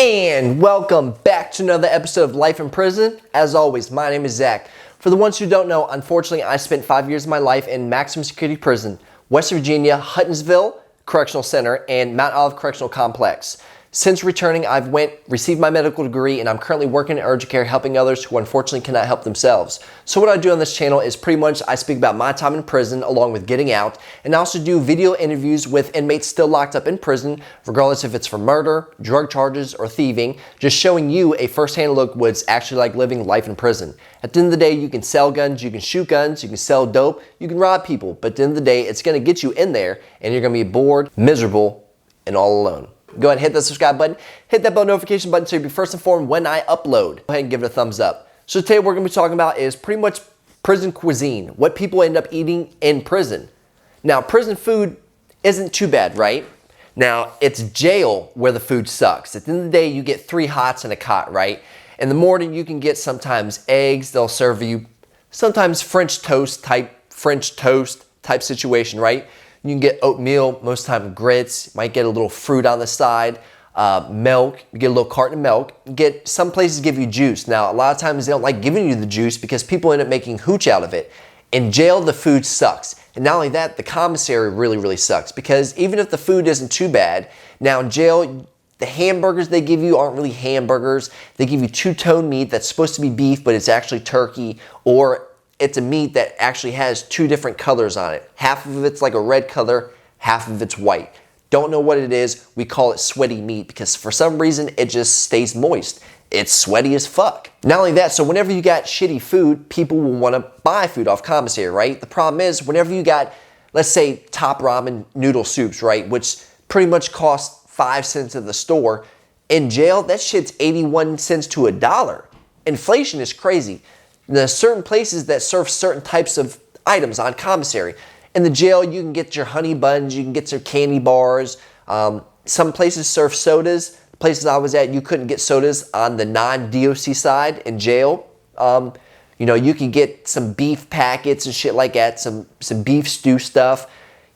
And welcome back to another episode of Life in Prison. As always, my name is Zach. For the ones who don't know, unfortunately, I spent 5 years of my life in maximum security prison, West Virginia, Huttonsville Correctional Center, and Mount Olive Correctional Complex. Since returning, I've received my medical degree, and I'm currently working in urgent care helping others who unfortunately cannot help themselves. So what I do on this channel is pretty much I speak about my time in prison along with getting out, and I also do video interviews with inmates still locked up in prison, regardless if it's for murder, drug charges, or thieving, just showing you a first-hand look what it's actually like living life in prison. At the end of the day, you can sell guns, you can shoot guns, you can sell dope, you can rob people, but at the end of the day, it's going to get you in there, and you're going to be bored, miserable, and all alone. Go ahead and hit that subscribe button, hit that bell notification button so you'll be first informed when I upload. Go ahead and give it a thumbs up. So today what we're going to be talking about is pretty much prison cuisine, what people end up eating in prison. Now, prison food isn't too bad, right? Now, it's jail where the food sucks. At the end of the day, you get 3 hots and a cot, right? In the morning, you can get sometimes eggs. They'll serve you sometimes French toast type situation, right? You can get oatmeal, most of the time grits, might get a little fruit on the side, milk, you get a little carton of milk. Some places give you juice. Now, a lot of times they don't like giving you the juice because people end up making hooch out of it. In jail, the food sucks. And not only that, the commissary really sucks because even if the food isn't too bad, now in jail, the hamburgers they give you aren't really hamburgers. They give you two-tone meat that's supposed to be beef, but it's actually turkey, or it's a meat that actually has 2 different colors on it. Half of it's like a red color, half of it's white. Don't know what it is. We call it sweaty meat because for some reason it just stays moist. It's sweaty as fuck. Not only that, so whenever you got shitty food, people will want to buy food off commissary, right? The problem is whenever you got, let's say, top ramen noodle soups, right, which pretty much cost 5 cents at the store, in jail, that shit's 81 cents to $1. Inflation is crazy. There's certain places that serve certain types of items on commissary. In the jail, you can get your honey buns, you can get your candy bars. Some places serve sodas. Places I was at, you couldn't get sodas on the non-DOC side in jail. You can get some beef packets and shit like that, some beef stew stuff.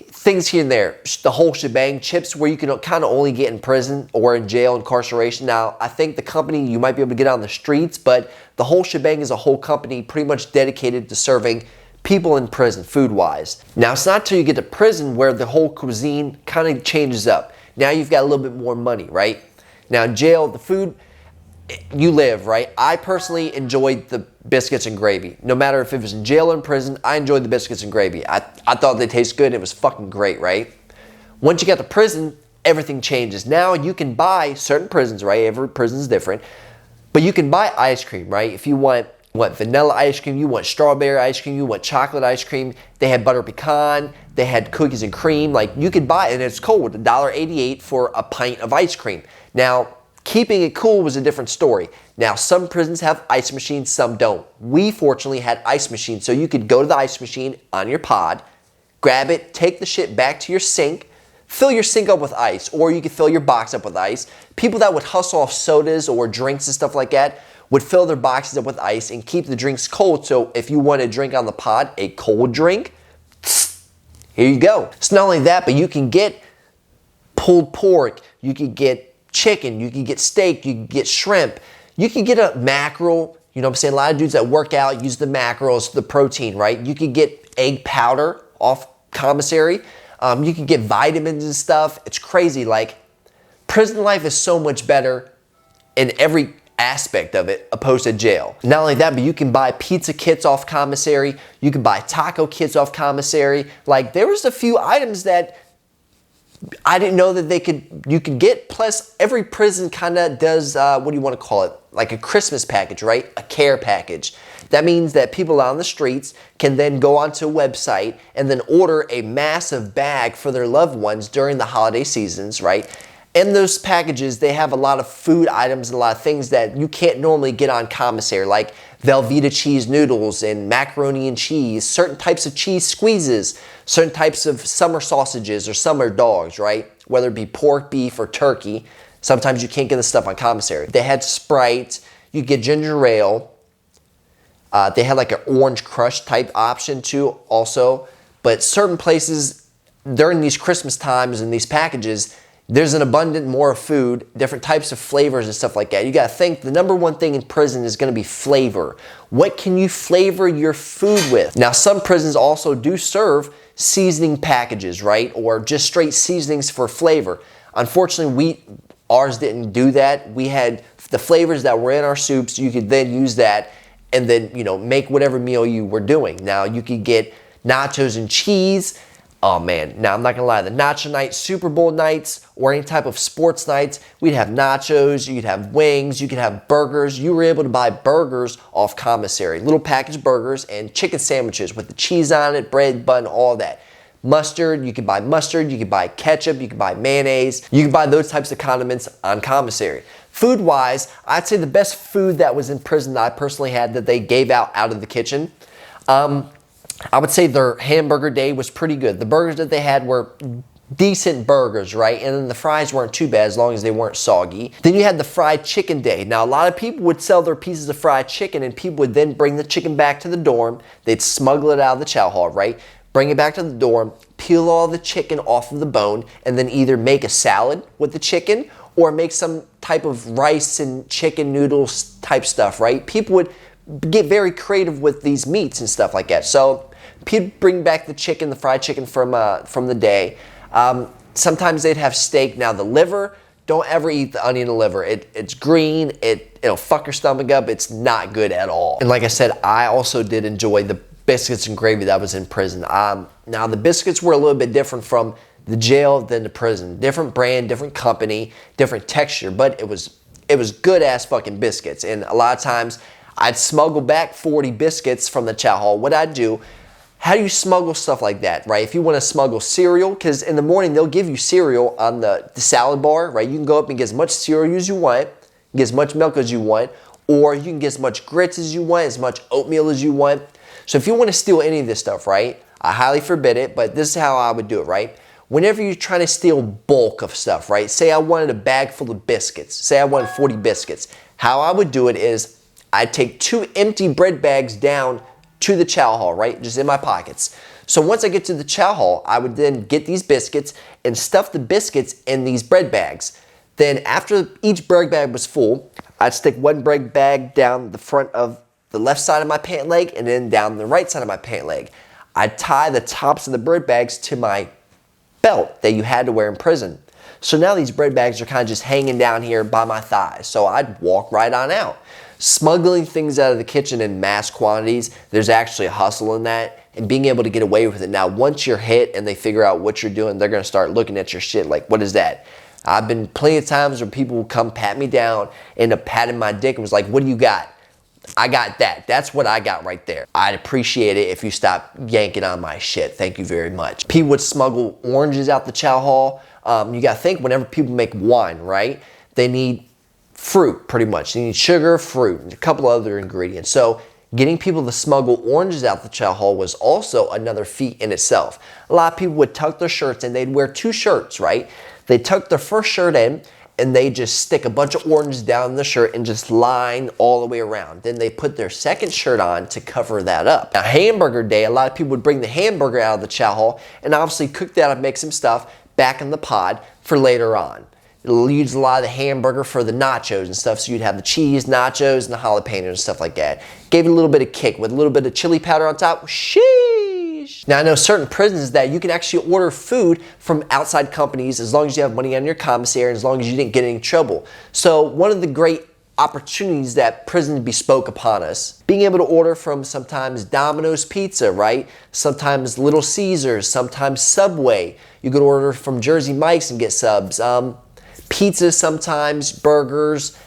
Things here and there, the whole shebang, chips where you can kind of only get in prison or in jail, incarceration. Now, I think the company, you might be able to get on the streets, but the whole shebang is a whole company pretty much dedicated to serving people in prison, food-wise. Now, it's not until you get to prison where the whole cuisine kind of changes up. Now you've got a little bit more money, right? Now, in jail, the food, you live, right? I personally enjoyed the biscuits and gravy. No matter if it was in jail or in prison, I enjoyed the biscuits and gravy. I thought they tasted good. It was fucking great, right? Once you get to prison, everything changes. Now you can buy certain prisons, right? Every prison is different. But you can buy ice cream, right? If you want vanilla ice cream, you want strawberry ice cream, you want chocolate ice cream. They had butter pecan. They had cookies and cream. Like, you could buy it, and it's cold, $1.88 for a pint of ice cream. Now, keeping it cool was a different story. Now, some prisons have ice machines, some don't. We fortunately had ice machines, so you could go to the ice machine on your pod, grab it, take the shit back to your sink, fill your sink up with ice, or you could fill your box up with ice. People that would hustle off sodas or drinks and stuff like that would fill their boxes up with ice and keep the drinks cold, so if you want to drink on the pod, a cold drink, here you go. It's not only that, but you can get pulled pork, you could get chicken, you can get steak, you can get shrimp, you can get a mackerel. You know what I'm saying? A lot of dudes that work out use the mackerel as the protein, right? You can get egg powder off commissary. You can get vitamins and stuff. It's crazy. Like, prison life is so much better in every aspect of it opposed to jail. Not only that, but you can buy pizza kits off commissary. You can buy taco kits off commissary. Like, there was a few items that I didn't know that you could get. Plus, every prison kind of does, what do you want to call it? Like a Christmas package, right? A care package. That means that people on the streets can then go onto a website and then order a massive bag for their loved ones during the holiday seasons, right? In those packages, they have a lot of food items and a lot of things that you can't normally get on commissary, like Velveeta cheese noodles and macaroni and cheese, certain types of cheese squeezes, certain types of summer sausages or summer dogs, right? Whether it be pork, beef, or turkey. Sometimes you can't get this stuff on commissary. They had Sprite, you get ginger ale. They had like an orange crush type option too also. But certain places during these Christmas times and these packages, there's an abundant more of food, different types of flavors and stuff like that. You got to think the number one thing in prison is going to be flavor. What can you flavor your food with? Now, some prisons also do serve seasoning packages, right? Or just straight seasonings for flavor. Unfortunately, ours didn't do that. We had the flavors that were in our soups. You could then use that and then, make whatever meal you were doing. Now, you could get nachos and cheese. Oh man, now I'm not gonna lie, the nacho night, Super Bowl nights, or any type of sports nights, we'd have nachos, you'd have wings, you could have burgers. You were able to buy burgers off commissary, little packaged burgers and chicken sandwiches with the cheese on it, bread, bun, all that. Mustard, you could buy mustard, you could buy ketchup, you could buy mayonnaise, you could buy those types of condiments on commissary. Food-wise, I'd say the best food that was in prison that I personally had that they gave out of the kitchen, I would say their hamburger day was pretty good. The burgers that they had were decent burgers, right? And then the fries weren't too bad as long as they weren't soggy. Then you had the fried chicken day. Now, a lot of people would sell their pieces of fried chicken and people would then bring the chicken back to the dorm. They'd smuggle it out of the chow hall, right? Bring it back to the dorm, peel all the chicken off of the bone, and then either make a salad with the chicken or make some type of rice and chicken noodles type stuff, right? People would get very creative with these meats and stuff like that. So people bring back the chicken, the fried chicken from the day. Sometimes they'd have steak. Now the liver, don't ever eat the onion and liver. It's green. It'll fuck your stomach up. It's not good at all. And like I said, I also did enjoy the biscuits and gravy that was in prison. Now the biscuits were a little bit different from the jail than the prison. Different brand, different company, different texture, but it was good ass fucking biscuits. And a lot of times I'd smuggle back 40 biscuits from the chow hall. What I'd do, how do you smuggle stuff like that, right? If you want to smuggle cereal, because in the morning they'll give you cereal on the salad bar, right? You can go up and get as much cereal as you want, get as much milk as you want, or you can get as much grits as you want, as much oatmeal as you want. So if you want to steal any of this stuff, right? I highly forbid it, but this is how I would do it, right? Whenever you're trying to steal bulk of stuff, right? Say I wanted a bag full of biscuits. Say I wanted 40 biscuits. How I would do it is I'd take 2 empty bread bags down to the chow hall, right? Just in my pockets. So once I get to the chow hall, I would then get these biscuits and stuff the biscuits in these bread bags. Then after each bread bag was full, I'd stick one bread bag down the front of the left side of my pant leg and then down the right side of my pant leg. I'd tie the tops of the bread bags to my belt that you had to wear in prison. So now these bread bags are kind of just hanging down here by my thighs. So I'd walk right on out. Smuggling things out of the kitchen in mass quantities, there's actually a hustle in that and being able to get away with it. Now, once you're hit and they figure out what you're doing, they're going to start looking at your shit like, what is that? I've been plenty of times where people will come pat me down, end up patting my dick and was like, what do you got? I got that. That's what I got right there. I'd appreciate it if you stop yanking on my shit. Thank you very much. People would smuggle oranges out the chow hall. You got to think, whenever people make wine, right? They need fruit, pretty much. You need sugar, fruit, and a couple other ingredients. So getting people to smuggle oranges out the chow hall was also another feat in itself. A lot of people would tuck their shirts in. They'd wear 2 shirts, right? They'd tuck their first shirt in, and they just stick a bunch of oranges down the shirt and just line all the way around. Then they put their second shirt on to cover that up. Now, hamburger day, a lot of people would bring the hamburger out of the chow hall and obviously cook that up, make some stuff back in the pod for later on. It'll use a lot of the hamburger for the nachos and stuff, so you'd have the cheese, nachos, and the jalapenos and stuff like that. Gave it a little bit of kick with a little bit of chili powder on top. Sheesh! Now, I know certain prisons that you can actually order food from outside companies as long as you have money on your commissary and as long as you didn't get in any trouble. So one of the great opportunities that prison bespoke upon us, being able to order from sometimes Domino's Pizza, right? Sometimes Little Caesars, sometimes Subway. You could order from Jersey Mike's and get subs. Pizza sometimes, burgers,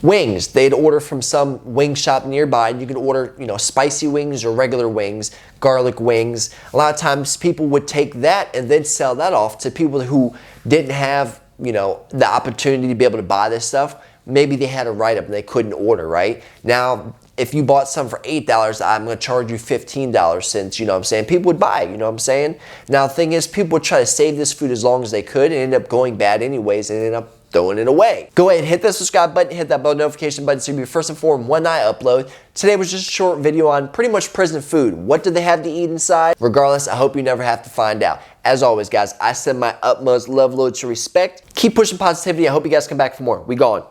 wings. They'd order from some wing shop nearby, and you could order, spicy wings or regular wings, garlic wings. A lot of times people would take that and then sell that off to people who didn't have, the opportunity to be able to buy this stuff. Maybe they had a write-up and they couldn't order, right? Now, if you bought some for $8, I'm going to charge you $15 since, you know what I'm saying? People would buy it, you know what I'm saying? Now, the thing is, people would try to save this food as long as they could and end up going bad anyways and end up throwing it away. Go ahead and hit that subscribe button, hit that bell notification button so you'll be first informed when I upload. Today was just a short video on pretty much prison food. What do they have to eat inside? Regardless, I hope you never have to find out. As always, guys, I send my utmost love, loads, to respect. Keep pushing positivity. I hope you guys come back for more. We gone.